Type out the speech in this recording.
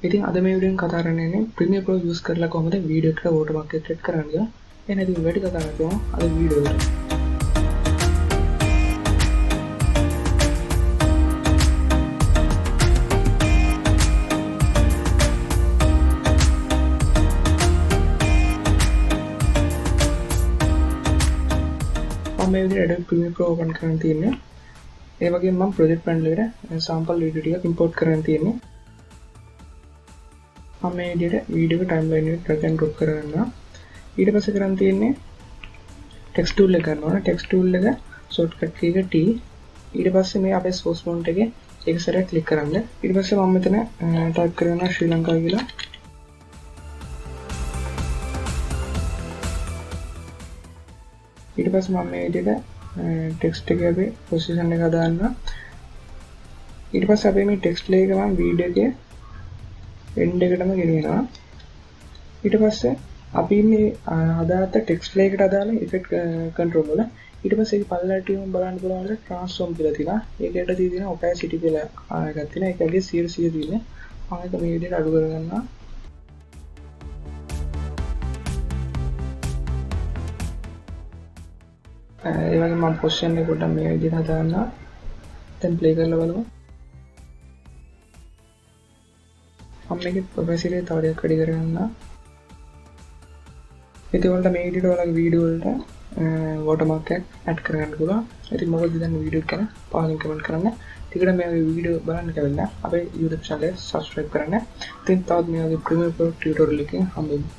ඉතින් අද මේ වීඩියෝෙන් කතා කරන්නේ Premiere Pro use කරලා කොහොමද වීඩියෝ එකට watermark එක set කරන්න කියලා. එහෙනම් ඉතින් වැඩි කතා කරමු අද වීඩියෝ එකට. මම මේ විදිහට Adobe Premiere Pro open කරන් තියෙන්නේ. ඒ වගේම මම project panel එකට sample video ටිකක් import කරන් තියෙන්නේ. මම මේ විදිහට video timeline එක drag and drop කරගන්නවා. ඊට පස්සේ කරන් තියෙන්නේ text tool එක ගන්න ඕන. text tool එක shortcut key එක T. ඊට පස්සේ මේ අපේ source font එකේ එක සැරයක් click කරන්න. ඊට පස්සේ මම මෙතන type කරනවා ශ්‍රී ලංකාව කියලා. ඊට පස්සේ මම මේ විදිහට text එකේ අපේ position එක දාන්නවා. ඊට පස්සේ අපේ මේ text layer එක මම video එකේ end එකටම ගෙනියනවා. ඊට පස්සේ අපි මේ අදාළ text layer එකට අදාළ effect control වල ඊට පස්සේ ඒක පල්ලට බලන්න පුළුවන් transform කියලා තියෙනවා. ඒකට තියෙන opacity කියලා එකක් තියෙනවා. ඒකගේ 100 තියෙන්නේ. මම ඒක මේ විදිහට අඩු කරගන්නවා. ඒ වගේම මම position එක පොඩ්ඩක් මේ විදිහට හදාගන්නවා. දැන් play කරලා බලමු. මම මේකේ opacity තව ටිකක් වැඩි කරගන්නවා. ඉතින් ඔයාලට මේ විදිහට ඔයාලගේ වීඩියෝ වලට watermark එකක් add කරගන්න පුළුවන්. ඉතින් මොකද දැන් වීඩියෝ එක ගැන පහලින් කමෙන්ට් කරන්න. ටිකට මේ වීඩියෝ බලන්න කැමතිනම් අපේ YouTube channel එක subscribe කරන්න. ඉතින් තවත් මේ වගේ Premiere Pro tutorial එකකින් හම්බෙමු.